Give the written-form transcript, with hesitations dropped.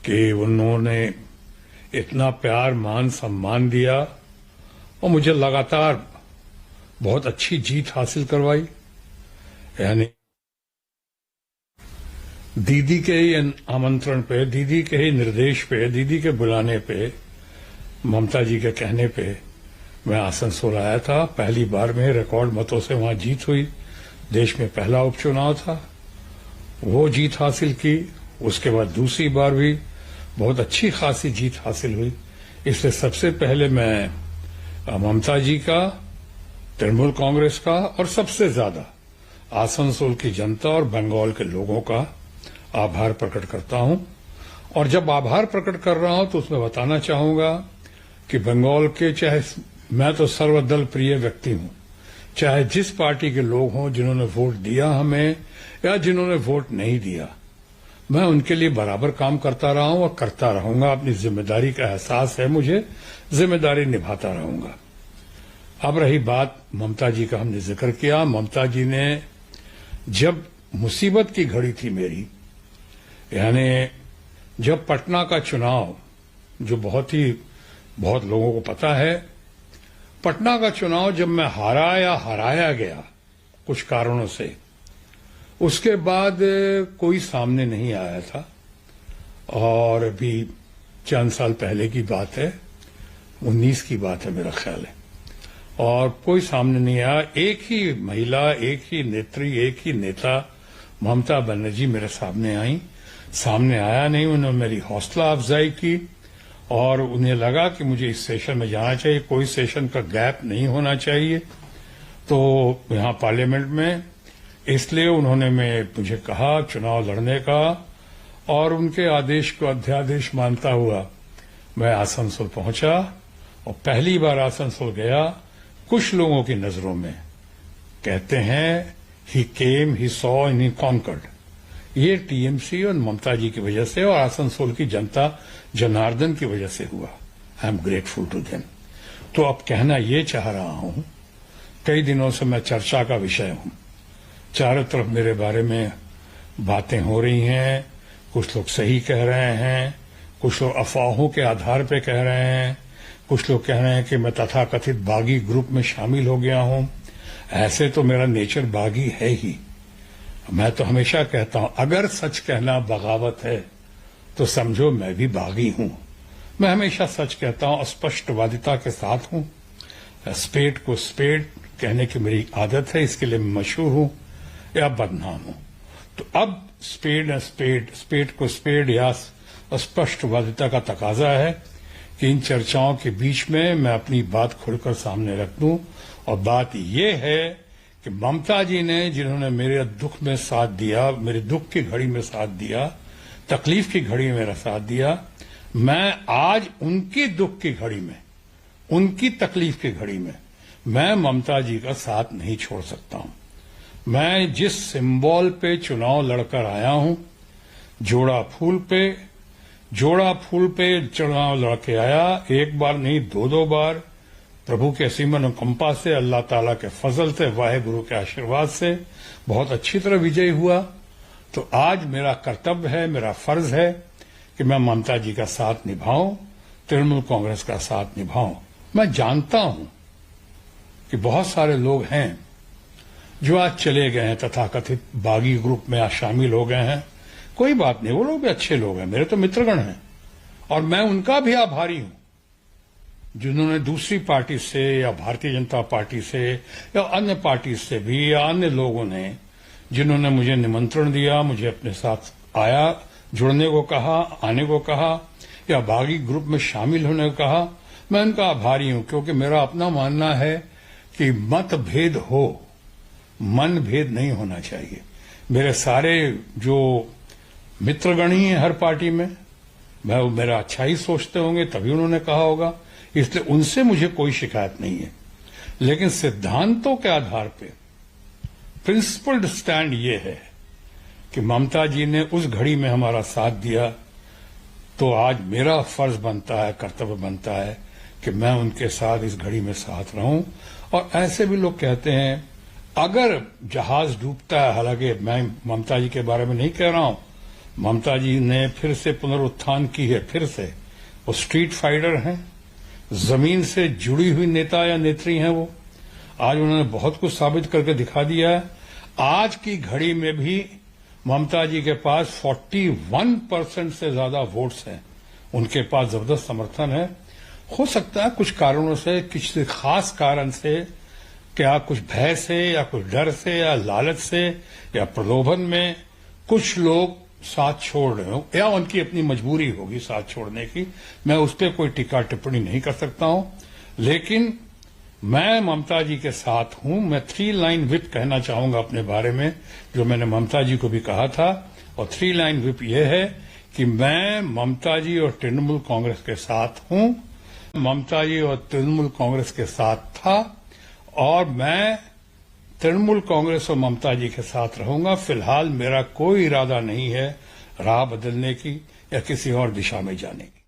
कि उन्होंने इतना प्यार मान सम्मान दिया और मुझे लगातार बहुत अच्छी जीत हासिल करवाई। यानी दीदी के ही आमंत्रण पे, दीदी के ही निर्देश पे, दीदी के बुलाने पे, ममता जी के कहने पे मैं आसनसोल आया था। पहली बार में रिकॉर्ड मतों से वहां जीत हुई। देश में पहला उपचुनाव था, वो जीत हासिल की। उसके बाद दूसरी बार भी बहुत अच्छी खासी जीत हासिल हुई। इसलिए सबसे पहले मैं ममता जी का, तृणमूल कांग्रेस का और सबसे ज्यादा आसनसोल की जनता और बंगाल के लोगों का आभार प्रकट करता हूं। और जब आभार प्रकट कर रहा हूं तो उसमें बताना चाहूंगा कि बंगाल के, चाहे मैं तो सर्वदल प्रिय व्यक्ति हूं, चाहे जिस पार्टी के लोग हों जिन्होंने वोट दिया हमें या जिन्होंने वोट नहीं दिया, मैं उनके लिए बराबर काम करता रहा हूं और करता रहूंगा। अपनी जिम्मेदारी का एहसास है मुझे, जिम्मेदारी निभाता रहूंगा। अब रही बात ममता जी का, हमने जिक्र किया। ममता जी ने जब मुसीबत की घड़ी थी मेरी, यानी जब पटना का चुनाव, जो बहुत लोगों को पता है, पटना का चुनाव जब मैं हारा या हराया गया कुछ कारणों से, उसके बाद कोई सामने नहीं आया था। और अभी चंद साल पहले की बात है, 19 की बात है मेरा ख्याल है, और कोई सामने नहीं आया। एक ही महिला, एक ही नेत्री, एक ही नेता ममता बनर्जी मेरे सामने आई। सामने आया नहीं, उन्होंने मेरी हौसला अफजाई की और उन्हें लगा कि मुझे इस सेशन में जाना चाहिए, कोई सेशन का गैप नहीं होना चाहिए तो यहां पार्लियामेंट में। इसलिए उन्होंने मुझे कहा चुनाव लड़ने का, और उनके आदेश को अध्यादेश मानता हुआ मैं आसनसोल पहुंचा। और पहली बार आसनसोल गया, कुछ लोगों की नजरों में कहते हैं he came, he saw and he conquered. ये टीएमसी और ममता जी की वजह से और आसनसोल की जनता जनार्दन की वजह से हुआ। I am grateful to them. तो अब कहना ये चाह रहा हूं, कई दिनों से मैं चर्चा का विषय हूं, चारों तरफ मेरे बारे में बातें हो रही हैं। कुछ लोग सही कह रहे हैं, कुछ लोग अफवाहों के आधार पर कह रहे हैं, कुछ लोग कह रहे हैं कि मैं तथाकथित बागी ग्रुप में शामिल हो गया हूं। ऐसे तो मेरा नेचर बागी है ही। मैं तो हमेशा कहता हूं, अगर सच कहना बगावत है तो समझो मैं भी बागी हूं। मैं हमेशा सच कहता हूं, स्पष्टवादिता के साथ हूं। स्पेड को स्पेड कहने की मेरी आदत है, इसके लिए मैं मशहूर हूं या बदनाम हूं। तो अब स्पेड को स्पेड या स्पष्टवादिता का तकाजा है कि इन चर्चाओं के बीच में मैं अपनी बात खुलकर सामने रख दूं। और बात यह है कि ममता जी ने, जिन्होंने मेरे दुख में साथ दिया, मेरे दुख की घड़ी में साथ दिया, तकलीफ की घड़ी में मेरा साथ दिया, मैं आज उनकी दुख की घड़ी में, उनकी तकलीफ की घड़ी में मैं ममता जी का साथ नहीं छोड़ सकता हूं। मैं जिस सिंबल पे चुनाव लड़कर आया हूं, जोड़ा फूल पे चुनाव लड़के आया, एक बार नहीं 2-2 बार, प्रभु के असीम अनुकंपा से, अल्लाह ताला के फजल से, वाहेगुरु के आशीर्वाद से बहुत अच्छी तरह विजयी हुआ। तो आज मेरा कर्तव्य है, मेरा फर्ज है कि मैं ममता जी का साथ निभाऊं, तृणमूल कांग्रेस का साथ निभाऊं। मैं जानता हूं कि बहुत सारे लोग हैं जो आज चले गए हैं, तथाकथित बागी ग्रुप में आज शामिल हो गए हैं। कोई बात नहीं, वो लोग भी अच्छे लोग हैं, मेरे तो मित्रगण हैं, और मैं उनका भी आभारी हूं जिन्होंने दूसरी पार्टी से या भारतीय जनता पार्टी से या अन्य पार्टी से भी, या अन्य लोगों ने जिन्होंने मुझे निमंत्रण दिया, मुझे अपने साथ जुड़ने को कहा, आने को कहा, या बागी ग्रुप में शामिल होने को कहा। मैं उनका आभारी हूं, क्योंकि मेरा अपना मानना है कि मतभेद हो, मन भेद नहीं होना चाहिए। मेरे सारे जो मित्रगण ही हैं हर पार्टी में, वो मेरा अच्छा ही सोचते होंगे, तभी उन्होंने कहा होगा, इसलिए उनसे मुझे कोई शिकायत नहीं है। लेकिन सिद्धांतों के आधार पे प्रिंसिपल्ड स्टैंड ये है कि ममता जी ने उस घड़ी में हमारा साथ दिया, तो आज मेरा फर्ज बनता है, कर्तव्य बनता है कि मैं उनके साथ इस घड़ी में साथ रहूं। और ऐसे भी लोग कहते हैं, अगर जहाज डूबता है, हालांकि मैं ममता जी के बारे में नहीं कह रहा हूं, ममता जी ने फिर से पुनरुत्थान की है। फिर से वो स्ट्रीट फाइटर हैं, जमीन से जुड़ी हुई नेता या नेत्री हैं। वो आज उन्होंने बहुत कुछ साबित करके दिखा दिया है। आज की घड़ी में भी ममता जी के पास 41% से ज्यादा वोट्स हैं। उनके पास जबरदस्त समर्थन है। हो सकता है कुछ कारणों से, किसी खास कारण से, क्या कुछ भय से या कुछ डर से या लालच से या प्रलोभन में कुछ लोग साथ छोड़ रहे हो, या उनकी अपनी मजबूरी होगी साथ छोड़ने की। मैं उस पर कोई टिक्का टिप्पणी नहीं कर सकता हूं, लेकिन मैं ममता जी के साथ हूं। मैं 3 लाइन व्हिप कहना चाहूंगा अपने बारे में, जो मैंने ममता जी को भी कहा था। और 3 लाइन व्हिप यह है कि मैं ममता जी और तृणमूल कांग्रेस के साथ हूं, ममता जी और तृणमूल कांग्रेस के साथ था, और मैं तृणमूल कांग्रेस और ममता जी के साथ रहूंगा। फिलहाल मेरा कोई इरादा नहीं है राह बदलने की या किसी और दिशा में जाने की।